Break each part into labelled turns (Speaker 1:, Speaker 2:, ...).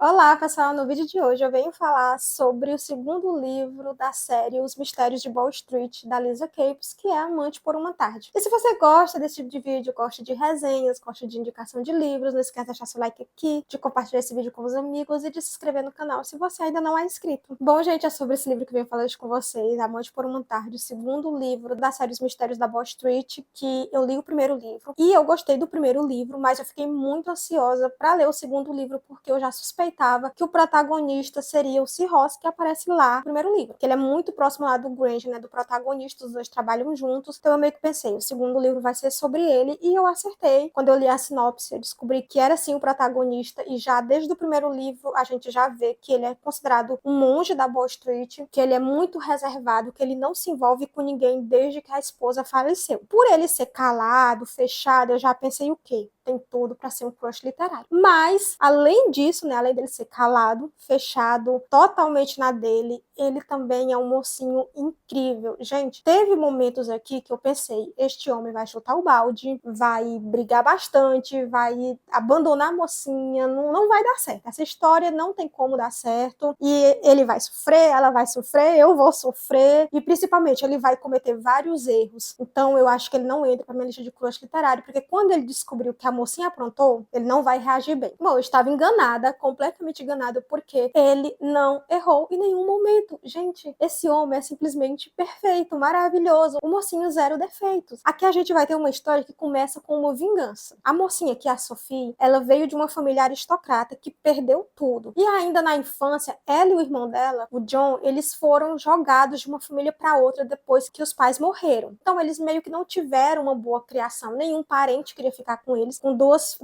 Speaker 1: Olá, pessoal! No vídeo de hoje eu venho falar sobre o segundo livro da série Os Mistérios de Wall Street, da Lisa Capes, que é Amante por uma Tarde. E se você gosta desse tipo de vídeo, gosta de resenhas, gosta de indicação de livros, não esquece de deixar seu like aqui, de compartilhar esse vídeo com os amigos e de se inscrever no canal se você ainda não é inscrito. Bom, gente, é sobre esse livro que eu venho falar hoje com vocês, Amante por uma Tarde, o segundo livro da série Os Mistérios da Wall Street, que eu li o primeiro livro. E eu gostei do primeiro livro, mas eu fiquei muito ansiosa para ler o segundo livro, porque eu já suspeitava que o protagonista seria o Ross, que aparece lá no primeiro livro. Que ele é muito próximo lá do Granger, né, do protagonista, os dois trabalham juntos. Então eu meio que pensei, o segundo livro vai ser sobre ele, e eu acertei. Quando eu li a sinopse, eu descobri que era sim o protagonista, e já desde o primeiro livro a gente já vê que ele é considerado um monge da Wall Street, que ele é muito reservado, que ele não se envolve com ninguém desde que a esposa faleceu. Por ele ser calado, fechado, eu já pensei o quê? Tem tudo para ser um crush literário. Mas, além disso, né, além dele ser calado, fechado, totalmente na dele, ele também é um mocinho incrível. Gente, teve momentos aqui que eu pensei, este homem vai chutar o balde, vai brigar bastante, vai abandonar a mocinha, não vai dar certo. Essa história não tem como dar certo, e ele vai sofrer, ela vai sofrer, eu vou sofrer, e principalmente ele vai cometer vários erros. Então eu acho que ele não entra pra minha lista de crush literário, porque quando ele descobriu que a mocinha aprontou, ele não vai reagir bem. Bom, eu estava enganada, completamente enganada, porque ele não errou em nenhum momento. Gente, esse homem é simplesmente perfeito, maravilhoso, o mocinho zero defeitos. Aqui a gente vai ter uma história que começa com uma vingança. A mocinha, que é a Sophie, ela veio de uma família aristocrata que perdeu tudo. E ainda na infância, ela e o irmão dela, o John, eles foram jogados de uma família para outra depois que os pais morreram. Então eles meio que não tiveram uma boa criação, nenhum parente queria ficar com eles, com duas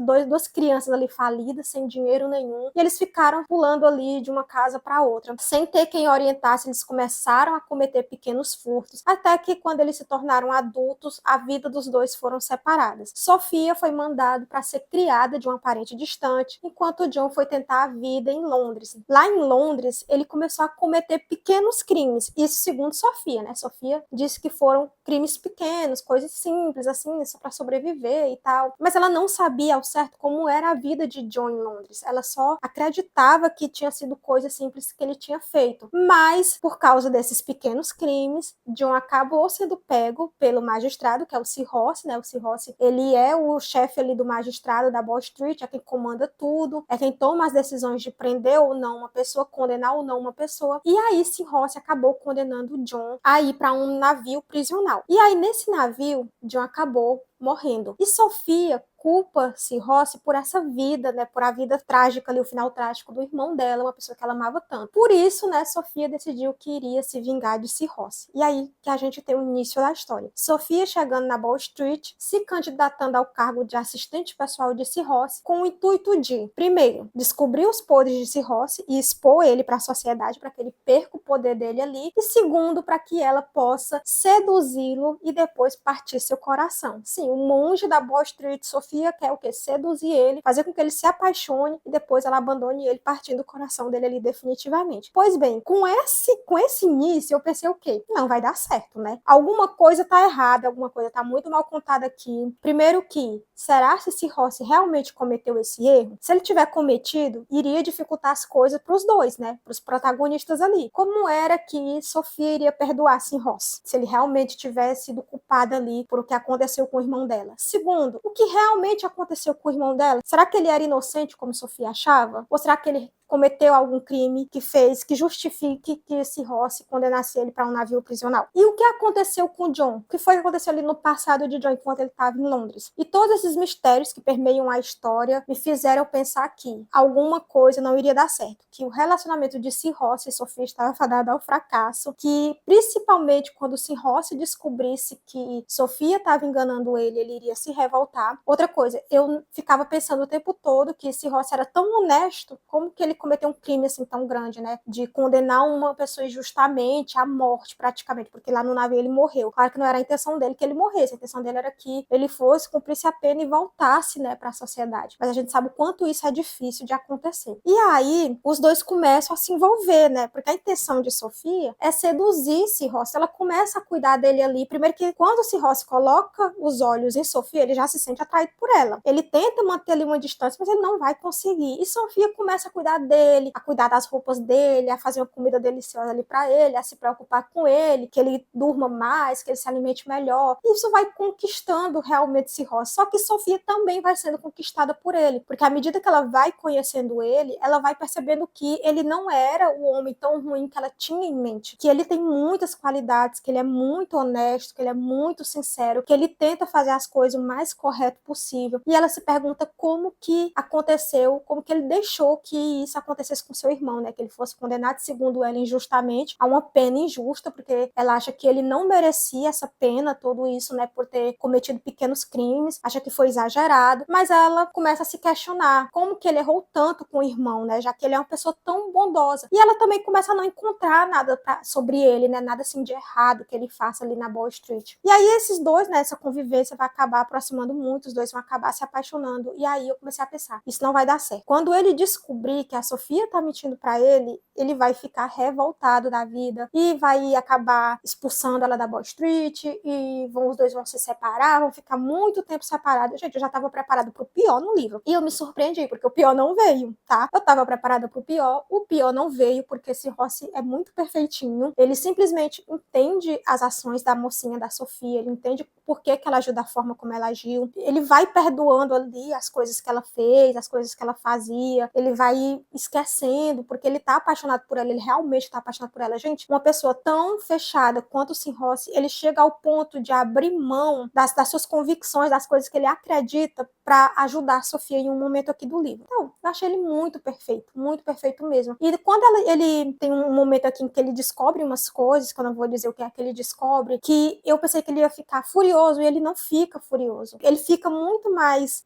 Speaker 1: crianças ali falidas, sem dinheiro nenhum, e eles ficaram pulando ali de uma casa para outra, sem ter quem orientasse. Eles começaram a cometer pequenos furtos, até que quando eles se tornaram adultos, a vida dos dois foram separadas. Sofia foi mandada para ser criada de uma parente distante, enquanto John foi tentar a vida em Londres. Lá em Londres, ele começou a cometer pequenos crimes, isso segundo Sofia, né? Sofia disse que foram crimes pequenos, coisas simples, assim, só para sobreviver e tal, mas ela não sabia ao certo como era a vida de John em Londres. Ela só acreditava que tinha sido coisas simples que ele tinha feito. Mas, por causa desses pequenos crimes, John acabou sendo pego pelo magistrado, que é o Ross, né? O Ross, ele é o chefe ali do magistrado da Wall Street, é quem comanda tudo, é quem toma as decisões de prender ou não uma pessoa, condenar ou não uma pessoa. E aí, Ross acabou condenando John a ir para um navio prisional. E aí, nesse navio, John acabou morrendo. E Sofia culpa Ross por essa vida, né, por a vida trágica ali, o final trágico do irmão dela, uma pessoa que ela amava tanto. Por isso, né, Sofia decidiu que iria se vingar de Ross. E aí que a gente tem o início da história. Sofia chegando na Wall Street, se candidatando ao cargo de assistente pessoal de Ross, com o intuito de, primeiro, descobrir os podres de Ross e expor ele para a sociedade, para que ele perca o poder dele ali, e segundo, para que ela possa seduzi-lo e depois partir seu coração. Sim, o monge da Wall Street, Sofia, quer o quê? Seduzir ele, fazer com que ele se apaixone e depois ela abandone ele, partindo o coração dele ali definitivamente. Pois bem, com esse início eu pensei o quê? Não vai dar certo, né? Alguma coisa tá errada, alguma coisa tá muito mal contada aqui. Primeiro que, será se Ross realmente cometeu esse erro? Se ele tiver cometido, iria dificultar as coisas pros dois, né? Pros protagonistas ali. Como era que Sofia iria perdoar Ross? Se ele realmente tivesse sido culpado ali por o que aconteceu com o irmão dela. Segundo, o que realmente aconteceu com o irmão dela? Será que ele era inocente, como Sofia achava? Ou será que ele cometeu algum crime que fez, que justifique que esse Ross condenasse ele para um navio prisional? E o que aconteceu com o John? O que foi que aconteceu ali no passado de John enquanto ele estava em Londres? E todos esses mistérios que permeiam a história me fizeram pensar que alguma coisa não iria dar certo, que o relacionamento de Ross e Sofia estava fadado ao fracasso, que principalmente quando Ross descobrisse que Sofia estava enganando ele iria se revoltar. Outra coisa, eu ficava pensando o tempo todo que Ross era tão honesto, como que ele cometeu um crime assim tão grande, né? De condenar uma pessoa injustamente à morte, praticamente, porque lá no navio ele morreu. Claro que não era a intenção dele que ele morresse, a intenção dele era que ele fosse, cumprisse a pena e voltasse, né, para a sociedade. Mas a gente sabe o quanto isso é difícil de acontecer. E aí, os dois começam a se envolver, né? Porque a intenção de Sofia é seduzir Ross. Ela começa a cuidar dele ali. Primeiro que quando Ross coloca os olhos em Sofia, ele já se sente atraído por ela. Ele tenta manter ali uma distância, mas ele não vai conseguir. E Sofia começa a cuidar dele, a cuidar das roupas dele, a fazer uma comida deliciosa ali pra ele, a se preocupar com ele, que ele durma mais, que ele se alimente melhor. Isso vai conquistando realmente esse Ross. Só que Sofia também vai sendo conquistada por ele, porque à medida que ela vai conhecendo ele, ela vai percebendo que ele não era o homem tão ruim que ela tinha em mente, que ele tem muitas qualidades, que ele é muito honesto, que ele é muito sincero, que ele tenta fazer as coisas o mais correto possível. E ela se pergunta como que aconteceu, como que ele deixou que isso acontecesse com seu irmão, né? Que ele fosse condenado, segundo ela, injustamente, a uma pena injusta, porque ela acha que ele não merecia essa pena, tudo isso, né? Por ter cometido pequenos crimes, acha que foi exagerado, mas ela começa a se questionar como que ele errou tanto com o irmão, né? Já que ele é uma pessoa tão bondosa. E ela também começa a não encontrar nada sobre ele, né? Nada assim de errado que ele faça ali na Wall Street. E aí esses dois, né? Essa convivência vai acabar aproximando muito, os dois vão acabar se apaixonando. E aí eu comecei a pensar, isso não vai dar certo. Quando ele descobrir que a Sofia tá mentindo pra ele vai ficar revoltado da vida e vai acabar expulsando ela da Wall Street e os dois vão se separar, vão ficar muito tempo separados. Gente, eu já tava preparada pro pior no livro. E eu me surpreendi, porque o pior não veio, tá? Eu tava preparada pro pior, o pior não veio, porque esse Rossi é muito perfeitinho. Ele simplesmente entende as ações da mocinha, da Sofia, ele entende por que ela agiu da forma como ela agiu. Ele vai perdoando ali as coisas que ela fez, as coisas que ela fazia. Ele vai esquecendo, porque ele tá apaixonado por ela, ele realmente tá apaixonado por ela. Gente, uma pessoa tão fechada quanto o Sim Rossi, ele chega ao ponto de abrir mão das suas convicções, das coisas que ele acredita, para ajudar a Sofia em um momento aqui do livro. Então, eu achei ele muito perfeito mesmo. E quando ele tem um momento aqui em que ele descobre umas coisas, quando eu vou dizer o que é que ele descobre, que eu pensei que ele ia ficar furioso, e ele não fica furioso. Ele fica muito mais,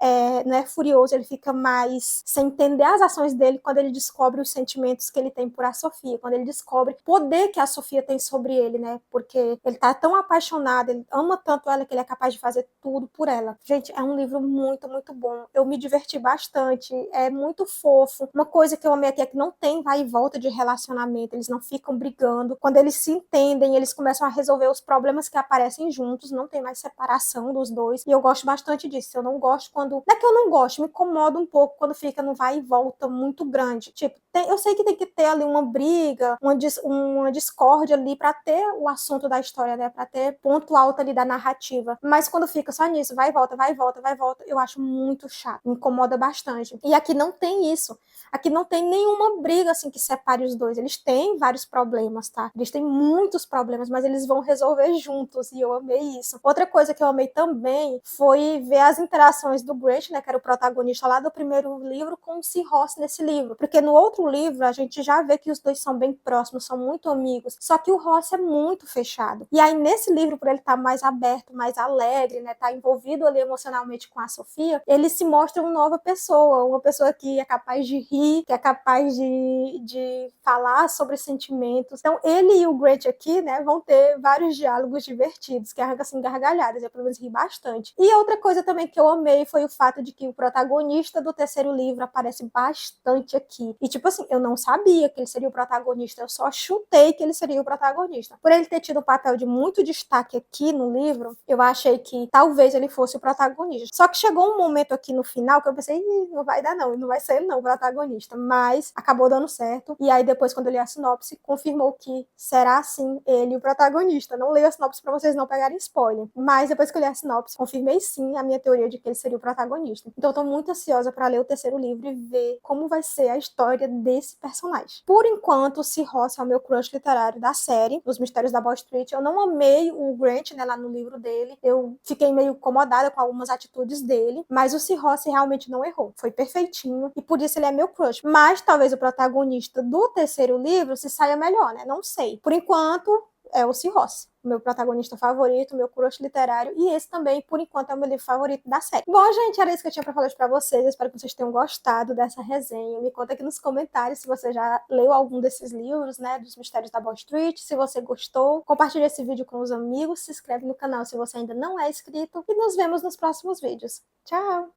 Speaker 1: não é furioso, ele fica mais sem entender as ações dele quando ele descobre os sentimentos que ele tem por a Sofia, quando ele descobre o poder que a Sofia tem sobre ele, né? Porque ele tá tão apaixonado, ele ama tanto ela que ele é capaz de fazer tudo por ela. Gente, é um livro muito bom. Eu me diverti bastante, é muito fofo. Uma coisa que eu amei aqui é que não tem vai e volta de relacionamento, eles não ficam brigando. Quando eles se entendem, eles começam a resolver os problemas que aparecem juntos, não tem mais separação dos dois. E eu gosto bastante disso. Eu não gosto quando... Não é que eu não gosto, me incomoda um pouco quando fica no vai e volta muito grande. Tipo, eu sei que tem que ter ali uma briga, uma discórdia ali pra ter o assunto da história, né? Pra ter ponto alto ali da narrativa. Mas quando fica só nisso, vai e volta, eu acho muito chato, me incomoda bastante. E aqui não tem isso. Aqui não tem nenhuma briga assim que separe os dois. Eles têm vários problemas, tá? Eles têm muitos problemas, mas eles vão resolver juntos e eu amei isso. Outra coisa que eu amei também foi ver as interações do Grant, né, que era o protagonista lá do primeiro livro, com o Sim Rossi nesse livro. Porque no outro livro a gente já vê que os dois são bem próximos, são muito amigos. Só que o Rossi é muito fechado. E aí nesse livro, por ele estar mais aberto, mais alegre, né, tá envolvido ali emocionalmente com a Sofia, ele se mostra uma nova pessoa, uma pessoa que é capaz de rir, que é capaz de falar sobre sentimentos. Então ele e o Grant aqui, né, vão ter vários diálogos divertidos, que arrancam assim gargalhadas, eu pelo menos ri bastante. E outra coisa também que eu amei foi o fato de que o protagonista do terceiro livro aparece bastante aqui. E tipo assim, eu não sabia que ele seria o protagonista, eu só chutei que ele seria o protagonista. Por ele ter tido um papel de muito destaque aqui no livro, eu achei que talvez ele fosse o protagonista. Só que chegou um momento aqui no final que eu pensei, não vai dar não vai ser ele não o protagonista, mas acabou dando certo. E aí depois, quando eu li a sinopse, confirmou que será sim ele o protagonista. Não leio a sinopse pra vocês não pegarem spoiler, mas depois que eu li a sinopse, confirmei sim a minha teoria de que ele seria o protagonista. Então eu tô muito ansiosa pra ler o terceiro livro e ver como vai ser a história desse personagem. Por enquanto, Sim Rossi é o meu crush literário da série, dos Mistérios da Wall Street. Eu não amei o Grant, né, lá no livro dele. Eu fiquei meio incomodada com algumas atitudes dele, mas o Sim Rossi realmente não errou. Foi perfeitinho e por isso ele é meu crush. Mas talvez o protagonista do terceiro livro se saia melhor, né? Não sei. Por enquanto, é o Sim Rossi, meu protagonista favorito, meu crush literário, e esse também, por enquanto, é o meu livro favorito da série. Bom, gente, era isso que eu tinha pra falar hoje pra vocês. Eu espero que vocês tenham gostado dessa resenha. Me conta aqui nos comentários se você já leu algum desses livros, né, dos Mistérios da Wall Street, se você gostou. Compartilhe esse vídeo com os amigos, se inscreve no canal se você ainda não é inscrito, e nos vemos nos próximos vídeos. Tchau!